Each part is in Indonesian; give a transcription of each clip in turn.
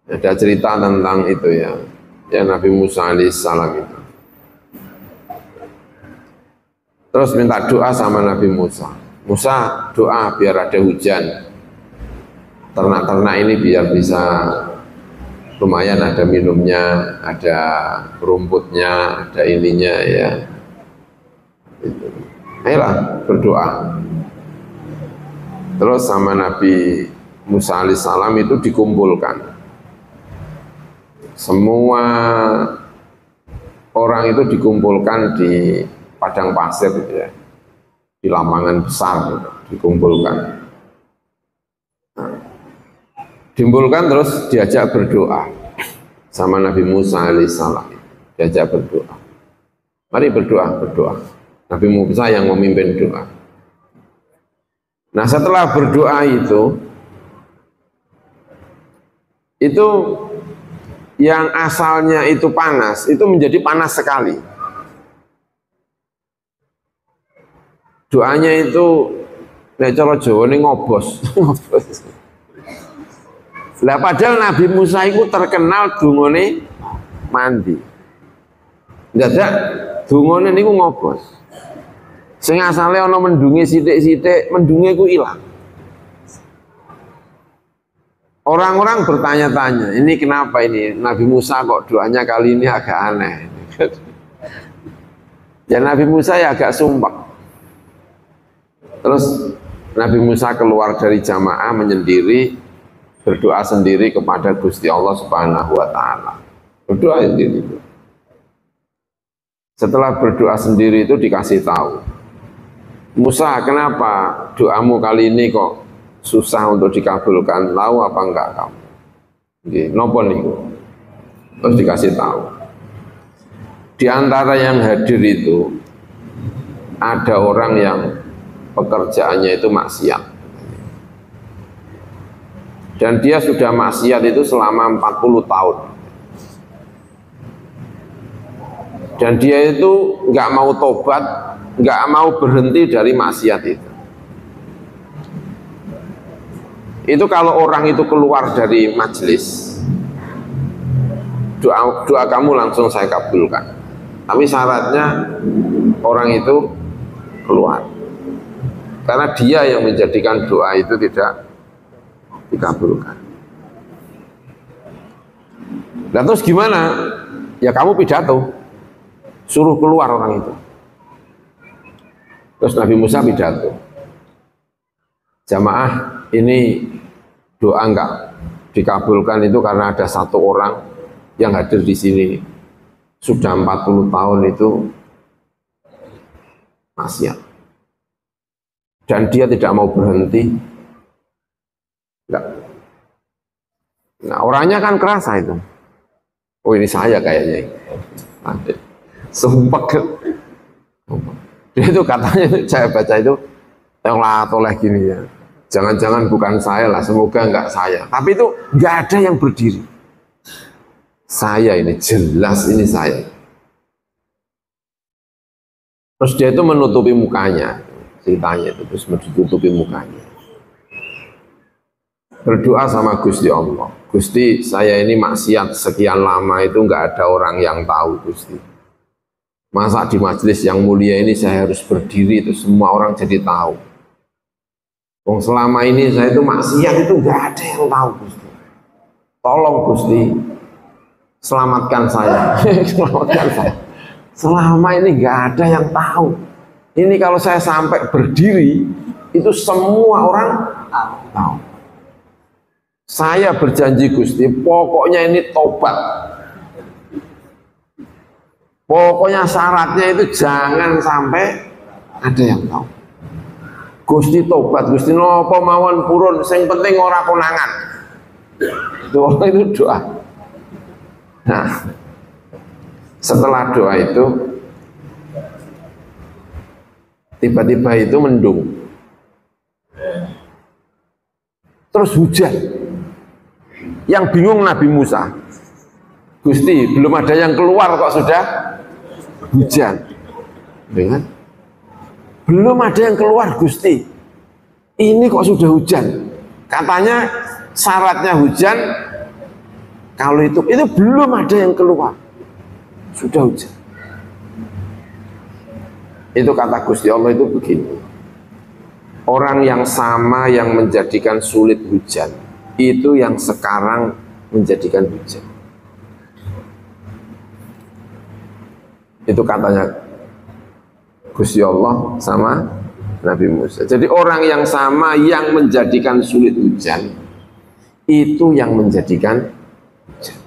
Ada cerita tentang itu ya Nabi Musa alaihissalam itu. Terus minta doa sama Nabi Musa. Musa doa biar ada hujan. Ternak-ternak ini biar bisa lumayan ada minumnya, ada rumputnya, ada ininya ya. Ayolah berdoa. Terus sama Nabi Musa alaihissalam itu dikumpulkan. Semua orang itu dikumpulkan di padang pasir gitu ya, di lapangan besar gitu, dikumpulkan. Nah, dikumpulkan terus diajak berdoa sama Nabi Musa alaihissalam, diajak berdoa. Mari berdoa. Nabi Musa yang memimpin doa. Nah setelah berdoa itu yang asalnya itu panas, itu menjadi panas sekali. Doanya itu, nek cara Jawa ini ngobos. Lah padahal Nabi Musa itu terkenal dungane mandi. Dadak dungane niku ngobos. Sing asale ana mendunge sithik-sithik, mendunge ku ilang. Orang-orang bertanya-tanya, ini kenapa ini Nabi Musa kok doanya kali ini agak aneh. Ya Nabi Musa ya agak sumpah. Terus Nabi Musa keluar dari jamaah menyendiri, berdoa sendiri kepada Gusti Allah Subhanahu wa Ta'ala. Berdoa sendiri. Setelah berdoa sendiri itu dikasih tahu, Musa, kenapa doamu kali ini kok susah untuk dikabulkan? Tahu apa enggak kamu? Nopo niku? Terus dikasih tahu. Di antara yang hadir itu ada orang yang pekerjaannya itu maksiat. Dan dia sudah maksiat itu selama 40 tahun. Dan dia itu nggak mau tobat, nggak mau berhenti dari maksiat itu. Itu kalau orang itu keluar dari majelis, doa kamu langsung saya kabulkan. Tapi syaratnya orang itu keluar, karena dia yang menjadikan doa itu tidak dikabulkan. Nah terus gimana? Ya kamu pidato, suruh keluar orang itu. Terus Nabi Musa pidato, jamaah ini doa enggak dikabulkan itu karena ada satu orang yang hadir di sini sudah 40 tahun itu maksiat dan dia tidak mau berhenti. Enggak. Nah orangnya kan kerasa itu. Oh ini saya kayaknya. Sumpah. Dia itu katanya saya baca itu toleh gini ya. Jangan-jangan bukan saya lah, semoga enggak saya. Tapi itu enggak ada yang berdiri. Saya ini, jelas ini saya. Terus dia itu menutupi mukanya, ceritanya itu, terus menutupi mukanya. Berdoa sama Gusti Allah. Gusti, saya ini maksiat sekian lama itu enggak ada orang yang tahu, Gusti. Masa di majelis yang mulia ini saya harus berdiri, itu semua orang jadi tahu. Selama ini saya itu maksiat itu enggak ada yang tahu, Gusti. Tolong Gusti, selamatkan saya. Selamatkan saya. Selama ini enggak ada yang tahu. Ini kalau saya sampai berdiri, itu semua orang tahu. Saya berjanji Gusti, pokoknya ini tobat. Pokoknya syaratnya itu jangan sampai ada yang tahu. Gusti tobat, Gusti nopo mawon purun, sing penting ora konangan. Itu doa. Nah, setelah doa itu tiba-tiba itu mendung. Terus hujan. Yang bingung Nabi Musa. Gusti, belum ada yang keluar kok sudah hujan. Dengan belum ada yang keluar Gusti, ini kok sudah hujan. Katanya syaratnya hujan Kalau itu belum ada yang keluar, sudah hujan. Itu kata Gusti Allah itu begini. Orang yang sama yang menjadikan sulit hujan, itu yang sekarang menjadikan hujan. Itu katanya Gusti Allah sama Nabi Musa. Jadi orang yang sama yang menjadikan sulit hujan, itu yang menjadikan hujan.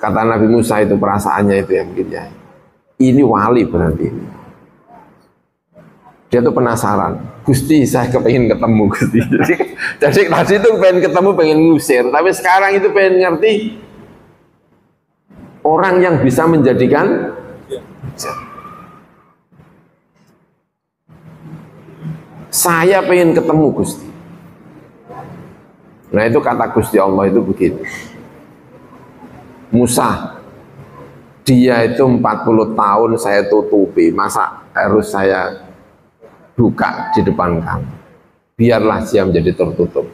Kata Nabi Musa itu perasaannya itu yang begini ya. Ini wali berarti ini. Dia tuh penasaran, Gusti saya kepengin ketemu Gusti. Jadi tadi itu pengen ketemu, pengen ngusir, tapi sekarang itu pengen ngerti orang yang bisa menjadikan hujan. Saya pengen ketemu Gusti. Nah itu kata Gusti Allah itu begini. Musa, dia itu 40 tahun saya tutupi, masa harus saya buka di depan kamu? Biarlah dia menjadi tertutup.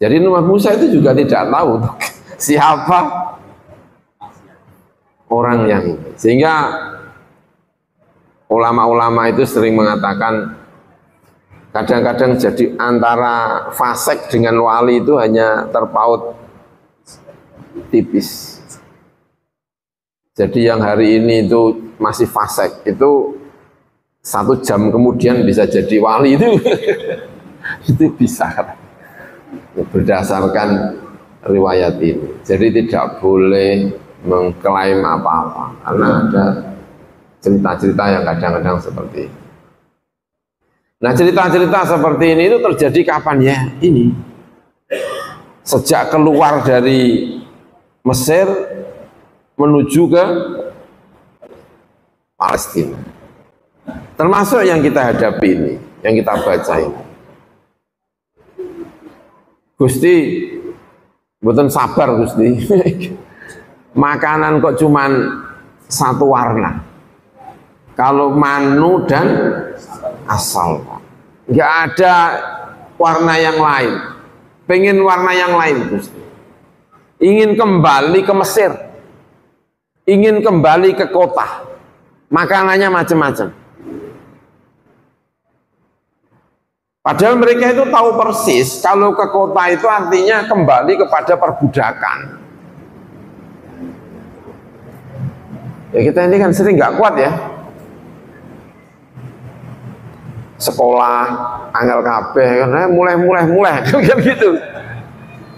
Jadi Nabi Musa itu juga tidak tahu siapa orang yang ini. Sehingga ulama-ulama itu sering mengatakan kadang-kadang jadi antara fasik dengan wali itu hanya terpaut tipis. Jadi yang hari ini itu masih fasik, itu 1 jam kemudian bisa jadi wali itu. Itu bisa berdasarkan riwayat ini. Jadi tidak boleh mengklaim apa-apa karena ada cerita-cerita yang kadang-kadang seperti ini. Nah cerita-cerita seperti ini itu terjadi kapan ya? Ini sejak keluar dari Mesir menuju ke Palestina, termasuk yang kita hadapi ini, yang kita baca ini. Gusti, mboten sabar Gusti. Makanan kok cuman 1 warna. Kalau manu dan asal, nggak ada warna yang lain. Pengen warna yang lain Gusti. Ingin kembali ke Mesir, ingin kembali ke kota, makanannya macam-macam. Padahal mereka itu tahu persis kalau ke kota itu artinya kembali kepada perbudakan. Ya kita ini kan sering nggak kuat ya. Sekolah, angel kabeh, karena mulai kan gitu.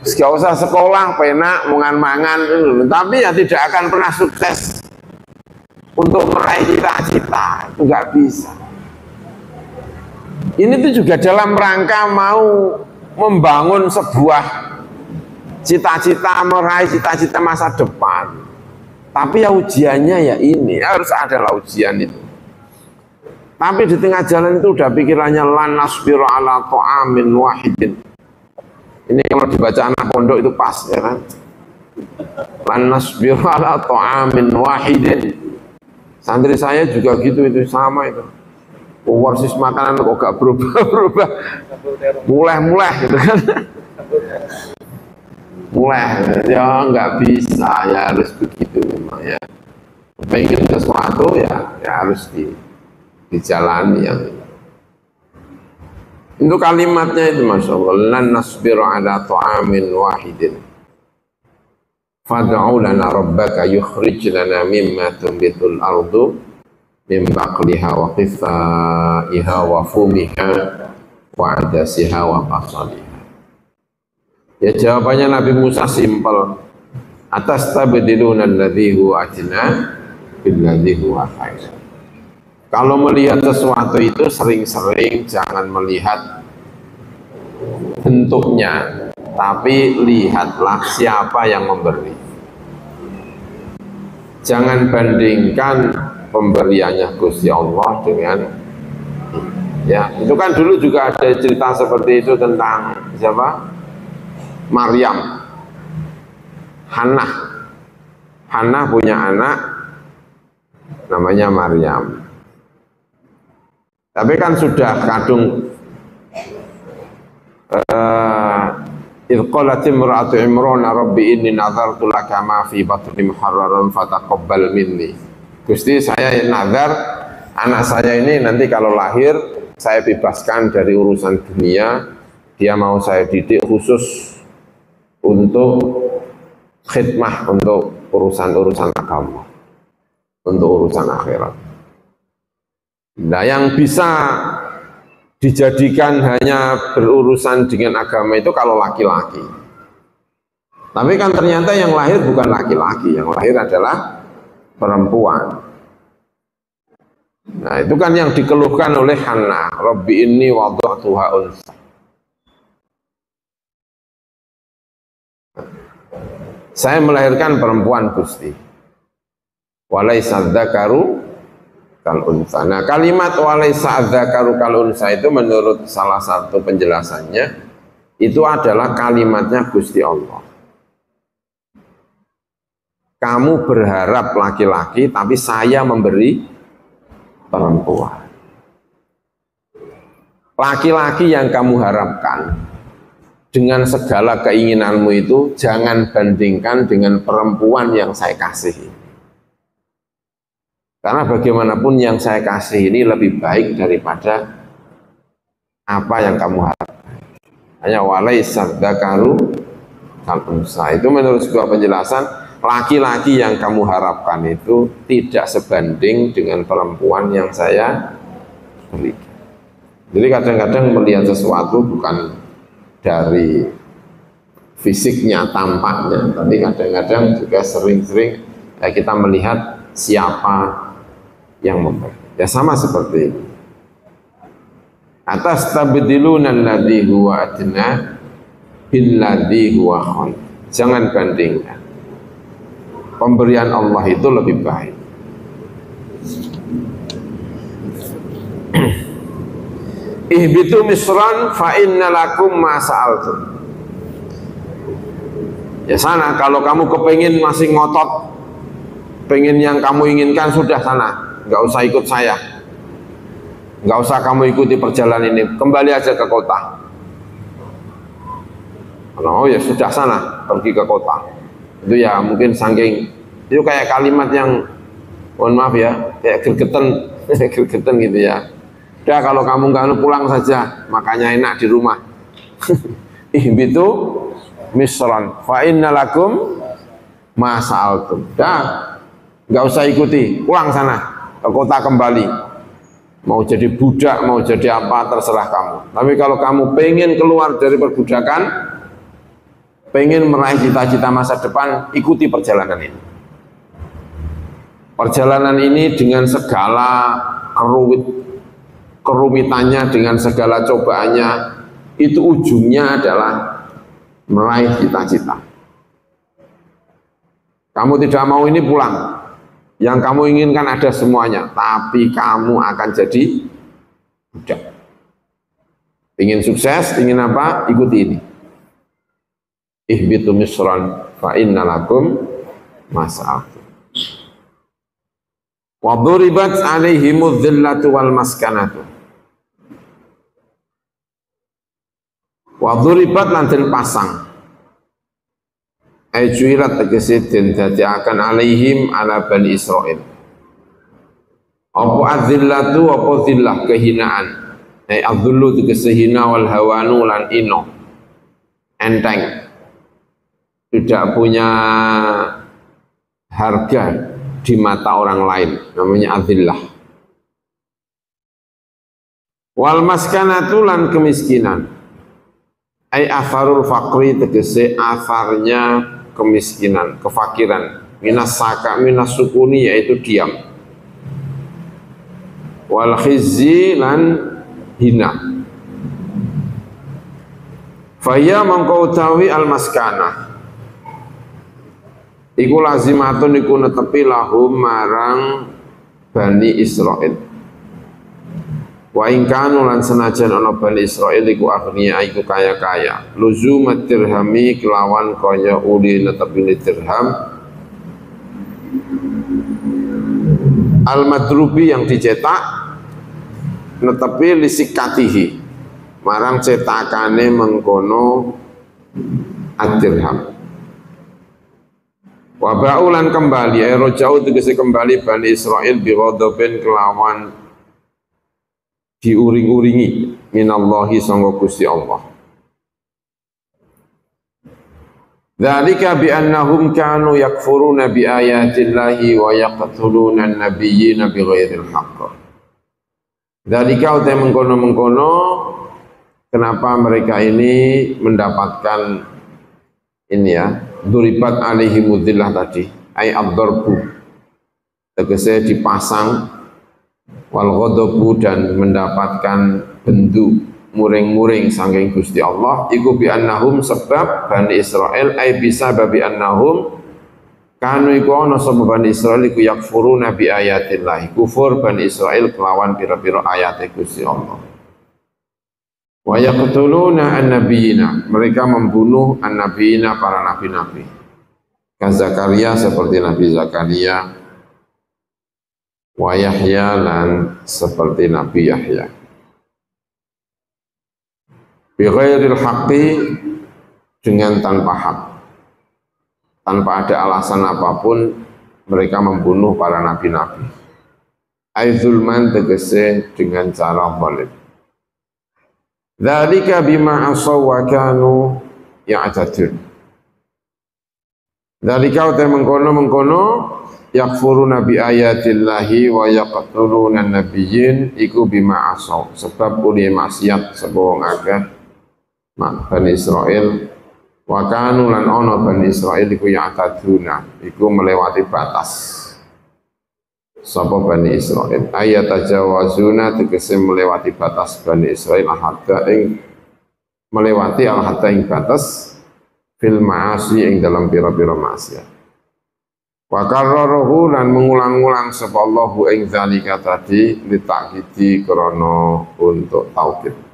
Gak usah sekolah, penak, mangan-mangan, tapi ya tidak akan pernah sukses untuk meraih cita-cita, itu nggak bisa. Ini tuh juga dalam rangka mau membangun sebuah cita-cita, meraih cita-cita masa depan. Tapi ya ujiannya ya ini, harus ada ujian itu. Tapi di tengah jalan itu udah pikirannya lan nasbiru ala ta'amin wahidin. Ini kalau dibaca anak pondok itu pas ya kan. Lan nasbiru ala ta'amin wahidin. Santri saya juga gitu, itu sama itu. Warsis makanan kok gak berubah-berubah. Mulai gitu kan. Mulai ya nggak bisa, ya harus begitu memang ya. Pengen sesuatu ya harus dijalani yang itu kalimatnya itu Masya Allah, lan nasbiru ala ta'amin wahidin fad'u lana rabbaka yukhrij lana mimma tunbitul ardu min baqliha wa qithaiha wa fumiha wa adasiha wa qasaliha. Ya jawabannya Nabi Musa simpel, atas tabdiluna alladhi huwa adna billadhi huwa khair. Kalau melihat sesuatu itu sering-sering jangan melihat bentuknya, tapi lihatlah siapa yang memberi. Jangan bandingkan pemberiannya Gusti Allah dengan ya, itu kan dulu juga ada cerita seperti itu tentang siapa? Maryam. Hannah punya anak namanya Maryam. Tapi kan sudah kadung idh qalat imra'atu Imran rabbi inni nazartu laka ma fi batni muharraran fataqabbal minni. Gusti, saya nazar anak saya ini nanti kalau lahir saya bebaskan dari urusan dunia, dia mau saya didik khusus untuk khidmah, untuk urusan-urusan agama, untuk urusan akhirat. Nah, yang bisa dijadikan hanya berurusan dengan agama itu kalau laki-laki. Tapi kan ternyata yang lahir bukan laki-laki, yang lahir adalah perempuan. Nah, itu kan yang dikeluhkan oleh Hannah, Rabbi inni wada'tuha unsa. Saya melahirkan perempuan, Gusti. Walaysa dzakaru kal unsa. Nah, kalimat walaysa dzakaru kal unsa itu menurut salah satu penjelasannya itu adalah kalimatnya Gusti Allah. Kamu berharap laki-laki, tapi saya memberi perempuan. Laki-laki yang kamu harapkan dengan segala keinginanmu itu jangan bandingkan dengan perempuan yang saya kasih. Karena bagaimanapun yang saya kasih ini lebih baik daripada apa yang kamu harapkan. Hanya walaysa dzakaru kal unsa. Itu menurut sebuah penjelasan, laki-laki yang kamu harapkan itu tidak sebanding dengan perempuan yang saya berikan. Jadi kadang-kadang melihat sesuatu bukan dari fisiknya, tampaknya, tapi kadang-kadang juga sering-sering kita melihat siapa yang memberi. Ya sama seperti ini. Atas tabdiluna alladhi huwa adna billadhi huwa khair. Jangan bandingkan. Pemberian Allah itu lebih baik. Ihbitu misran fa inna lakum ma sa'altum. Ya sana, kalau kamu kepengin masih ngotot, pengen yang kamu inginkan, sudah sana, nggak usah ikut saya, nggak usah kamu ikuti perjalanan ini, kembali aja ke kota. Oh ya sudah sana, pergi ke kota. Itu ya mungkin saking itu kayak kalimat yang mohon maaf ya, kayak gergeten gergeten gitu ya. Udah kalau kamu nggak pulang saja, makanya enak di rumah. Ihbitu misran fa inna lakum ma sa'altum. Dah nggak usah ikuti, pulang sana ke kota kembali. Mau jadi budak, mau jadi apa, terserah kamu. Tapi kalau kamu pengen keluar dari perbudakan, pengen meraih cita-cita masa depan, ikuti perjalanan ini. Perjalanan ini dengan segala kerumitannya, dengan segala cobaannya, itu ujungnya adalah meraih cita-cita. Kamu tidak mau ini, pulang. Yang kamu inginkan ada semuanya, tapi kamu akan jadi budak. Ingin sukses, ingin apa? Ikuti ini. Ihbitu misran fa inna lakum ma sa'altum. Wa duribat alaihimudz dzillatu wal maskanatu. Wa duribat lan den pasang. Ajuirat tegese den dadiaken alaihim ala bani Israil. Apa adzillatu, apa zillah, kehinaan. Adzullu tegese hina, wal hawanu lan ino, enteng, tidak punya harga di mata orang lain, namanya adzillah. Wal maskanatu lan kemiskinan. Ai atharul faqri tegese atharnya kemiskinan, kefakiran. Minas saka, minas sukuni, yaitu diam. Wal khizzi lan hina. Faya mangko utawi al maskanah iku lazimatun, iku netepi lahum marang Bani Israil. Wa ingkanu lan senajan ana Bani Israil iku aghniya, iku kaya-kaya. Luzumat dirhami kelawan kaya uli netepi dirham. Al-madrubi yang dicetak, netepi lisikatihi marang cetakane mengkono ad-dirham. Wa ba'ulan kembali roja'u tegese kembali Bani Israil bi ghadabin kelawan diuring-uringi minallahi sangga Gusti Allah. Dzalika bi annahum kanu yakfuruna bi ayatillahi wa yaqtuluna an-nabiyyina bighairil haqq. Dzalika utai mengkono-mengkono kenapa mereka ini mendapatkan ini ya, duribat alaihi mudillah tadi, ay ad-darbu. Tegese dipasang wal ghadabu dan mendapatkan bendu muring-muring saking Gusti Allah iku bi annahum sebab Bani Israil ay bisa babi annahum kanu iku ana sapa Bani Israil iku yakfuruna bi ayatillah kufur Bani Israil kelawan pira-pira ayat Gusti Allah wa yaqtuluna an-nabiyina mereka membunuh an-nabiyina para nabi-nabi ka Zakaria seperti Nabi Zakaria wa Yahya lan seperti Nabi Yahya bighairil haqqi dengan tanpa hak, tanpa ada alasan apapun mereka membunuh para nabi-nabi. Aizulman tegese dengan cara zalim. Dzalika bima asaw wa kanu ya'tadun. Dzalika uta mengkono yakfuruna bi ayatillahi wa yaqtuluna an-nabiyyin iku bima asaw sebab uli maksiat sapa wong akeh Bani Israil wa kanu lan ana Bani Israil iku ya'taduna iku melewati batas sapa Bani Israil ayat tajawazuna tegese melewati batas Bani Israil hatta ing melewati al-hatta ing batas fil ma'asi ing dalam pira-pira maksiat wa karrarahu lan mengulang-ulang sapa Allahu ing zalika tadi litakidi krana untuk taukid.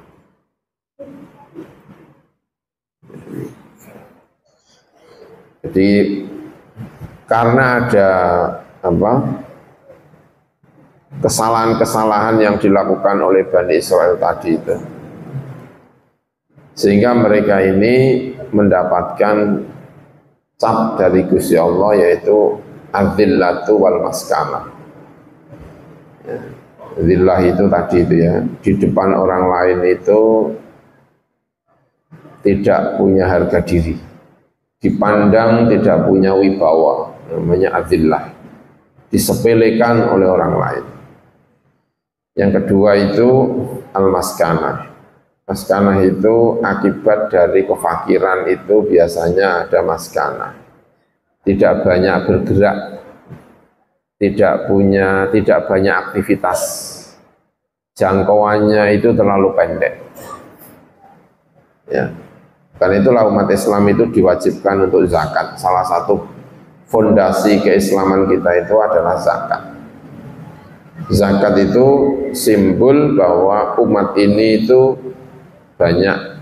Jadi karena ada kesalahan-kesalahan yang dilakukan oleh Bani Israil tadi itu, sehingga mereka ini mendapatkan cap dari Gusti Allah yaitu adzillatu wal maskanah. Zillah itu tadi itu ya, di depan orang lain itu tidak punya harga diri, dipandang tidak punya wibawa, namanya adzillah, disepelekan oleh orang lain. Yang kedua itu al-maskanah. Maskanah itu akibat dari kefakiran itu biasanya ada maskanah, tidak banyak bergerak, tidak banyak aktivitas, jangkauannya itu terlalu pendek. Ya. Karena itulah umat Islam itu diwajibkan untuk zakat. Salah satu fondasi keislaman kita itu adalah zakat. Zakat itu simbol bahwa umat ini itu banyak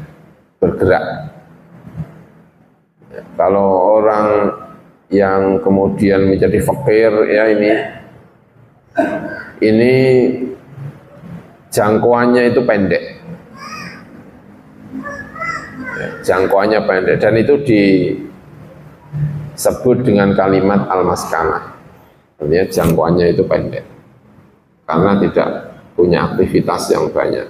bergerak. Ya, kalau orang yang kemudian menjadi fakir ya ini jangkauannya itu pendek. Jangkauannya pendek dan itu disebut dengan kalimat al-maskanah. Artinya jangkauannya itu pendek karena tidak punya aktivitas yang banyak.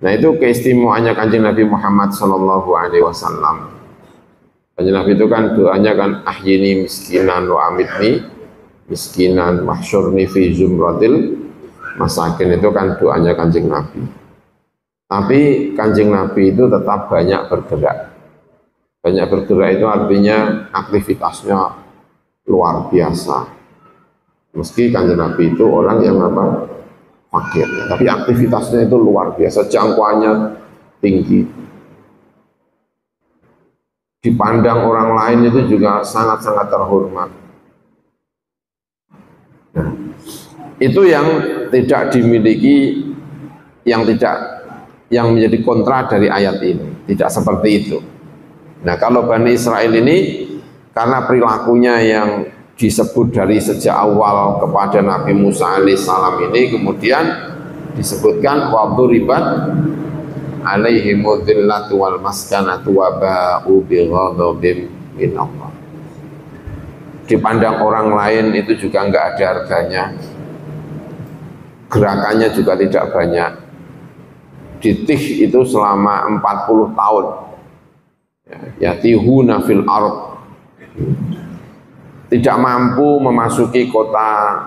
Nah itu keistimewaannya Kanjeng Nabi Muhammad SAW. Kanjeng Nabi itu kan doanya kan ahyini miskinan wa amitni miskinan mahsyurni fi zumratil masakin, itu kan doanya Kanjeng Nabi. Tapi Kanjeng Nabi itu tetap banyak bergerak. Banyak bergerak itu artinya aktivitasnya luar biasa. Meski Kanjeng Nabi itu orang yang fakir, tapi aktivitasnya itu luar biasa, jangkauannya tinggi. Dipandang orang lain itu juga sangat-sangat terhormat. Nah, itu yang tidak dimiliki, yang menjadi kontra dari ayat ini, tidak seperti itu. Nah, kalau Bani Israil ini karena perilakunya yang disebut dari sejak awal kepada Nabi Musa alaihissalam ini, kemudian disebutkan waduribat alaihimudz dzillatu wal maskanatu wa ba'u bi ghadabin min Allah. Dipandang orang lain itu juga enggak ada harganya, gerakannya juga tidak banyak. Ditih itu selama 40 tahun, yatihuna fil ard, tidak mampu memasuki kota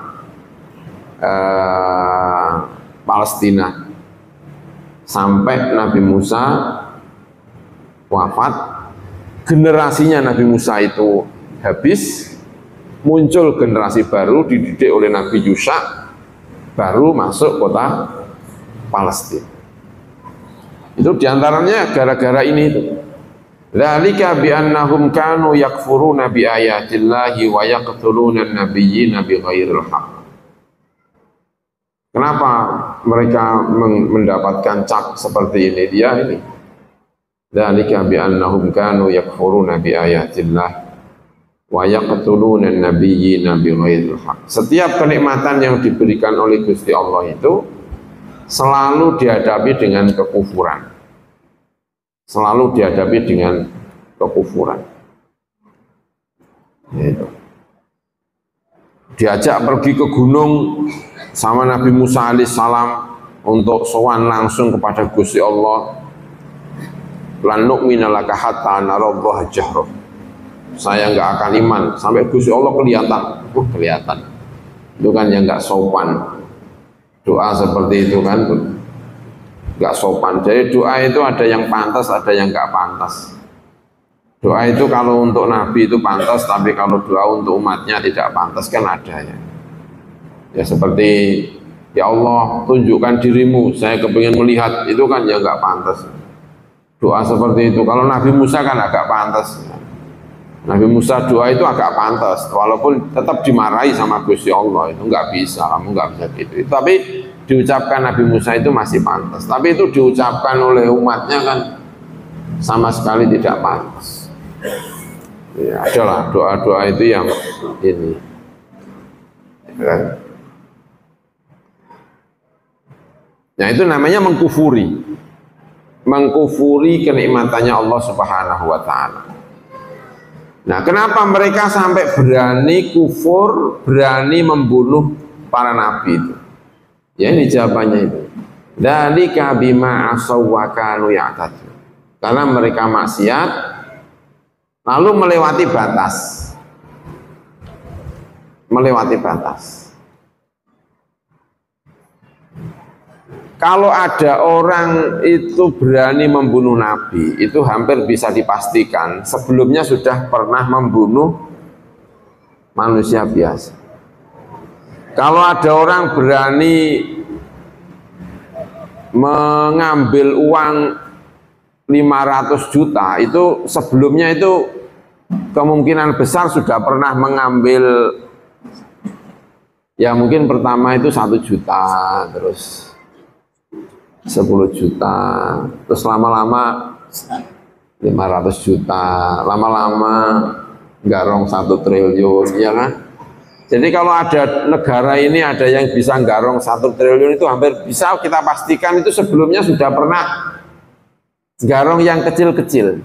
Palestina sampai Nabi Musa wafat. Generasinya Nabi Musa itu habis, muncul generasi baru dididik oleh Nabi Yusha, baru masuk kota Palestina. Itu diantaranya gara-gara ini itu. Dzalika bi annahum kanu yakfuruna bi ayatillahi wa yaqtuluna an-nabiyyina bighairil haqq. Kenapa mereka mendapatkan cap seperti ini? Dia ini. Dzalika bi annahum kanu yakfuruna bi ayatillahi wa yaqtuluna an-nabiyyina bighairil haqq. Setiap kenikmatan yang diberikan oleh Gusti Allah itu selalu dihadapi dengan kekufuran. Selalu dihadapi dengan kekufuran. Gitu. Diajak pergi ke gunung sama Nabi Musa alaihissalam untuk sowan langsung kepada Gusti Allah. Lan nu'mina laka hatta narallaha jahra. Saya enggak akan iman sampai Gusti Allah kelihatan. Kelihatan. Itu kan yang enggak sopan. Doa seperti itu kan enggak sopan. Jadi doa itu ada yang pantas, ada yang enggak pantas. Doa itu kalau untuk Nabi itu pantas, tapi kalau doa untuk umatnya tidak pantas kan ada ya. Ya seperti, ya Allah tunjukkan dirimu, saya kepingin melihat, itu kan ya enggak pantas. Doa seperti itu, kalau Nabi Musa kan agak pantas. Nabi Musa doa itu agak pantas, walaupun tetap dimarahi sama Gusti Allah, itu enggak bisa, kamu enggak bisa gitu. Tapi diucapkan Nabi Musa itu masih pantas, tapi itu diucapkan oleh umatnya kan sama sekali tidak pantas. Ya, adalah doa-doa itu yang ini. Nah itu namanya mengkufuri, mengkufuri kenikmatannya Allah Subhanahu wa Ta'ala. Nah, kenapa mereka sampai berani kufur, berani membunuh para nabi itu? Ya ini jawabannya itu. Dzalika bima asaw wa kanu ya'tadun. Karena mereka maksiat lalu melewati batas. Melewati batas. Kalau ada orang itu berani membunuh Nabi, itu hampir bisa dipastikan sebelumnya sudah pernah membunuh manusia biasa. Kalau ada orang berani mengambil uang 500 juta, itu sebelumnya itu kemungkinan besar sudah pernah mengambil, ya mungkin pertama itu 1 juta, terus 10 juta, terus lama-lama 500 juta, lama-lama garong 1 triliun, ya kan? Jadi kalau ada negara ini ada yang bisa garong 1 triliun itu hampir bisa kita pastikan itu sebelumnya sudah pernah garong yang kecil-kecil.